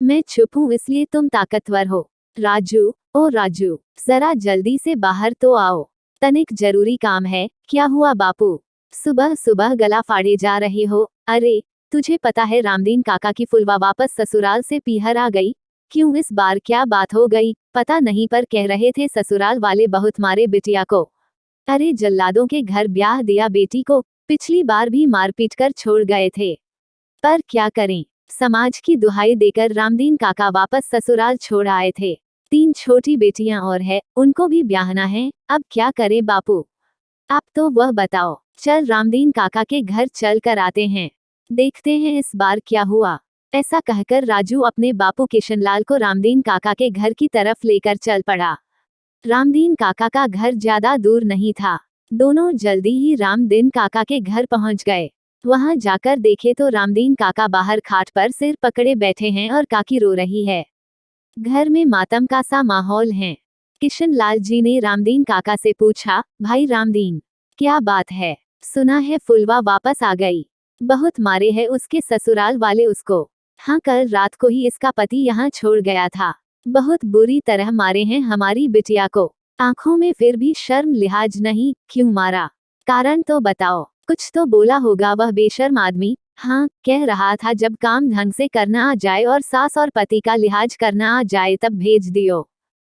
मैं चुप हूँ इसलिए तुम ताकतवर हो। राजू, ओ राजू, जरा जल्दी से बाहर तो आओ, तनिक जरूरी काम है। क्या हुआ बापू, सुबह सुबह गला फाड़े जा रहे हो? अरे, तुझे पता है रामदीन काका की फुलवा वापस ससुराल से पीहर आ गई। क्यों, इस बार क्या बात हो गई? पता नहीं, पर कह रहे थे ससुराल वाले बहुत मारे बिटिया को। अरे, जल्लादों के घर ब्याह दिया बेटी को, पिछली बार भी मार पीट कर छोड़ गए थे। पर क्या करें, समाज की दुहाई देकर रामदीन काका वापस ससुराल छोड़ आए थे। 3 छोटी बेटियां और है, उनको भी ब्याहना है। अब क्या करें बापू, आप तो वह बताओ। चल रामदीन काका के घर चल कर आते हैं, देखते हैं इस बार क्या हुआ। ऐसा कहकर राजू अपने बापू किशनलाल को रामदीन काका के घर की तरफ लेकर चल पड़ा। रामदीन काका का घर ज्यादा दूर नहीं था। दोनों जल्दी ही रामदीन काका के घर पहुंच गए। वहां जाकर देखे तो रामदीन काका बाहर खाट पर सिर पकड़े बैठे हैं और काकी रो रही है। घर में मातम का सा माहौल है। किशनलाल जी ने रामदीन काका से पूछा, भाई रामदीन, क्या बात है? सुना है फुलवा वापस आ गई, बहुत मारे हैं उसके ससुराल वाले उसको। हाँ, कल रात को ही इसका पति यहाँ छोड़ गया था, बहुत बुरी तरह मारे हैं हमारी बिटिया को। आंखों में फिर भी शर्म लिहाज नहीं, क्यों मारा? कारण तो बताओ। कुछ तो बोला होगा वह बेशर्म आदमी। हाँ, कह रहा था जब काम ढंग से करना आ जाए और सास और पति का लिहाज करना आ जाए तब भेज दियो।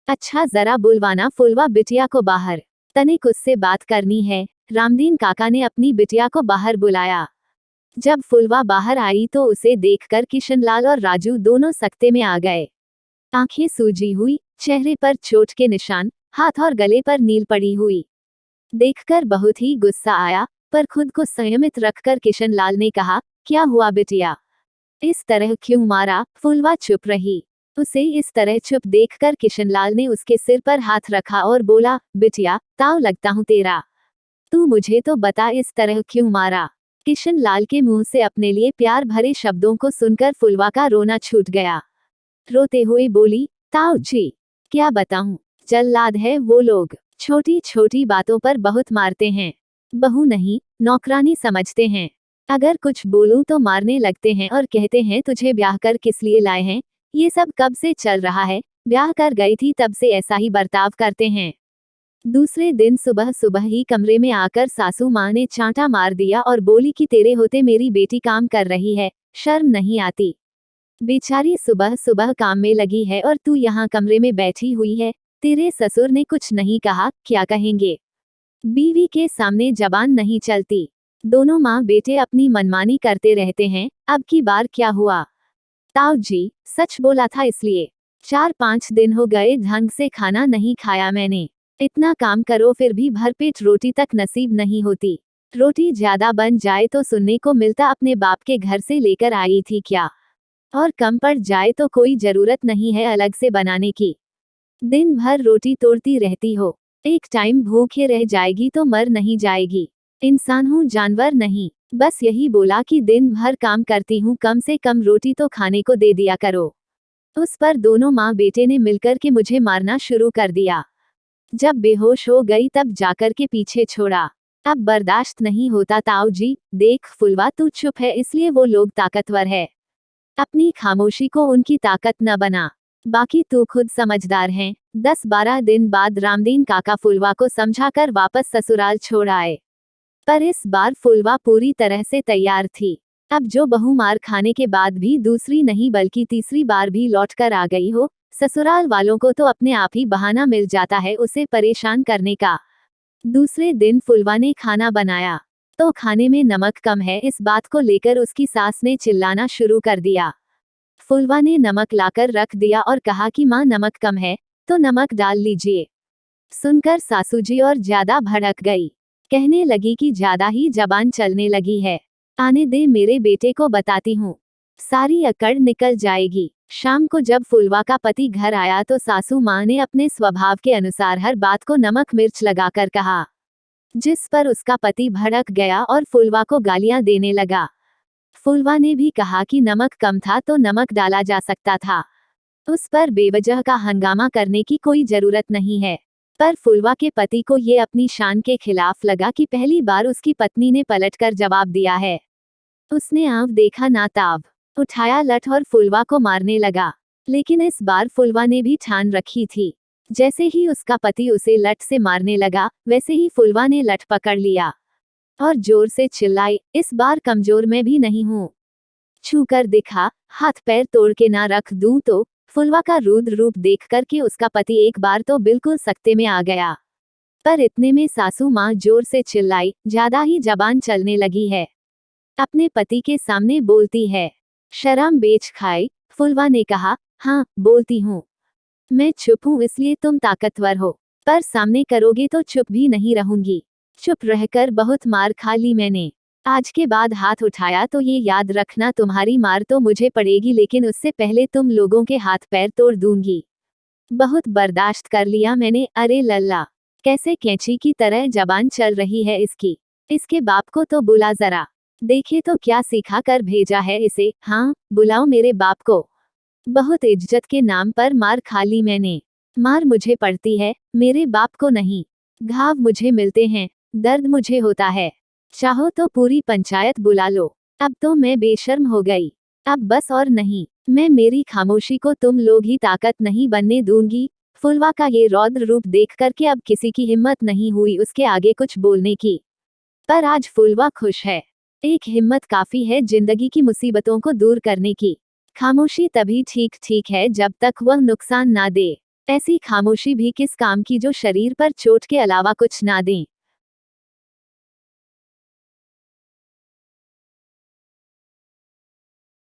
अच्छा, जरा बुलवाना फुलवा बिटिया को बाहर, तनिक उससे बात करनी है। रामदीन काका ने अपनी बिटिया को बाहर बुलाया। जब फुलवा बाहर आई तो उसे देखकर किशनलाल और राजू दोनों सकते में आ गए। आंखें सूजी हुई, चेहरे पर चोट के निशान, हाथ और गले पर नील पड़ी हुई। देखकर बहुत ही गुस्सा आया, पर खुद को संयमित रखकर किशनलाल ने कहा, क्या हुआ बिटिया, इस तरह क्यों मारा? फुलवा चुप रही। उसे इस तरह चुप देखकर किशनलाल ने उसके सिर पर हाथ रखा और बोला, बिटिया, ताव लगता हूँ तेरा, तू मुझे तो बता इस तरह क्यों मारा? किशनलाल के मुंह से अपने लिए प्यार भरे शब्दों को सुनकर फुलवा का रोना छूट गया। रोते हुए बोली, ताऊ जी, क्या बताऊं, जल्लाद है वो लोग, छोटी छोटी बातों पर बहुत मारते हैं, बहू नहीं नौकरानी समझते हैं। अगर कुछ बोलूं तो मारने लगते हैं और कहते हैं तुझे ब्याह कर किस लिए लाए हैं। ये सब कब से चल रहा है? ब्याह कर गई थी तब से ऐसा ही बर्ताव करते हैं। दूसरे दिन सुबह सुबह ही कमरे में आकर सासू माँ ने चांटा मार दिया और बोली कि तेरे होते मेरी बेटी काम कर रही है, शर्म नहीं आती? बेचारी सुबह सुबह काम में लगी है और तू यहाँ कमरे में बैठी हुई है। तेरे ससुर ने कुछ नहीं कहा, क्या कहेंगे? बीवी के सामने जबान नहीं चलती। दोनों माँ बेटे अपनी मनमानी करते रहते हैं। अब की बार क्या हुआ? ताऊ जी, सच बोला था इसलिए 4-5 दिन हो गए ढंग से खाना नहीं खाया मैंने। इतना काम करो फिर भी भरपेट रोटी तक नसीब नहीं होती। रोटी ज्यादा बन जाए तो सुनने को मिलता अपने बाप के घर से लेकर आई थी क्या, और कम पड़ जाए तो कोई जरूरत नहीं है अलग से बनाने की। दिन भर रोटी तोड़ती रहती हो, एक टाइम भूखे रह जाएगी तो मर नहीं जाएगी। इंसान हूँ जानवर नहीं। बस यही बोला कि दिन भर काम करती हूँ, कम से कम रोटी तो खाने को दे दिया करो। उस पर दोनों माँ बेटे ने मिलकर के मुझे मारना शुरू कर दिया। जब बेहोश हो गई तब जाकर के पीछे छोड़ा। अब बर्दाश्त नहीं होता ताऊ जी। देख फुलवा, तू चुप है इसलिए वो लोग ताकतवर है, अपनी खामोशी को उनकी ताकत न बना। बाकी तू खुद समझदार है। 10-12 दिन बाद रामदीन काका फुलवा को समझाकर वापस ससुराल छोड़ आए। पर इस बार फुलवा पूरी तरह से तैयार थी। अब जो बहू मार खाने के बाद भी दूसरी नहीं बल्कि तीसरी बार भी लौट कर आ गई हो, ससुराल वालों को तो अपने आप ही बहाना मिल जाता है उसे परेशान करने का। दूसरे दिन फुलवा ने खाना बनाया तो खाने में नमक कम है, इस बात को लेकर उसकी सास ने चिल्लाना शुरू कर दिया। फुलवा ने नमक लाकर रख दिया और कहा कि माँ नमक कम है तो नमक डाल लीजिए। सुनकर सासू जी और ज्यादा भड़क गई, कहने लगी कि ज्यादा ही जबान चलने लगी है, आने दे मेरे बेटे को बताती हूँ, सारी अकड़ निकल जाएगी। शाम को जब फुलवा का पति घर आया तो सासू माँ ने अपने स्वभाव के अनुसार हर बात को नमक मिर्च लगाकर कहा, जिस पर उसका पति भड़क गया और फुलवा को गालियां देने लगा। फुलवा ने भी कहा कि नमक कम था तो नमक डाला जा सकता था, उस पर बेवजह का हंगामा करने की कोई जरूरत नहीं है। पर फुलवा के पति को ये अपनी शान के खिलाफ लगा कि पहली बार उसकी पत्नी ने पलटकर जवाब दिया है। उसने आंव देखा ना ताव। उठाया लठ और फुलवा को मारने लगा। लेकिन इस बार फुलवा ने भी ठान रखी थी। जैसे ही उसका पति उसे लठ से मारने लगा, वैसे ही फुलवा ने लठ पकड़ लिया और जोर से चिल्लाई, इस बार कमजोर मैं भी नहीं हूँ, छू कर दिखा, हाथ पैर तोड़ के ना रख दूं तो। फुलवा का रुद्र रूप देख कर के उसका पति एक बार तो बिल्कुल सकते में आ गया। पर इतने में सासू माँ जोर से चिल्लाई, ज्यादा ही जबान चलने लगी है, अपने पति के सामने बोलती है। शराब बेच खाए, फुलवा ने कहा, हाँ बोलती हूँ, मैं चुप हूँ इसलिए तुम ताकतवर हो, पर सामने करोगे तो चुप भी नहीं रहूंगी। चुप रहकर बहुत मार खा ली मैंने। आज के बाद हाथ उठाया तो ये याद रखना, तुम्हारी मार तो मुझे पड़ेगी, लेकिन उससे पहले तुम लोगों के हाथ पैर तोड़ दूंगी। बहुत बर्दाश्त कर लिया मैंने। अरे लल्ला, कैसे कैंची की तरह जबान चल रही है इसकी। इसके बाप को तो बुला जरा, देखे तो क्या सिखा कर भेजा है इसे। हाँ बुलाओ मेरे बाप को। बहुत इज्जत के नाम पर मार खा ली मैंने। मार मुझे पड़ती है, मेरे बाप को नहीं। घाव मुझे मिलते हैं, दर्द मुझे होता है। चाहो तो पूरी पंचायत बुला लो। अब तो मैं बेशर्म हो गई, अब बस और नहीं। मैं मेरी खामोशी को तुम लोग ही ताकत नहीं बनने दूंगी। फुलवा का ये रौद्र रूप देख करके अब किसी की हिम्मत नहीं हुई उसके आगे कुछ बोलने की। पर आज फुलवा खुश है। एक हिम्मत काफी है जिंदगी की मुसीबतों को दूर करने की। खामोशी तभी ठीक ठीक है जब तक वह नुकसान ना दे। ऐसी खामोशी भी किस काम की जो शरीर पर चोट के अलावा कुछ ना दे।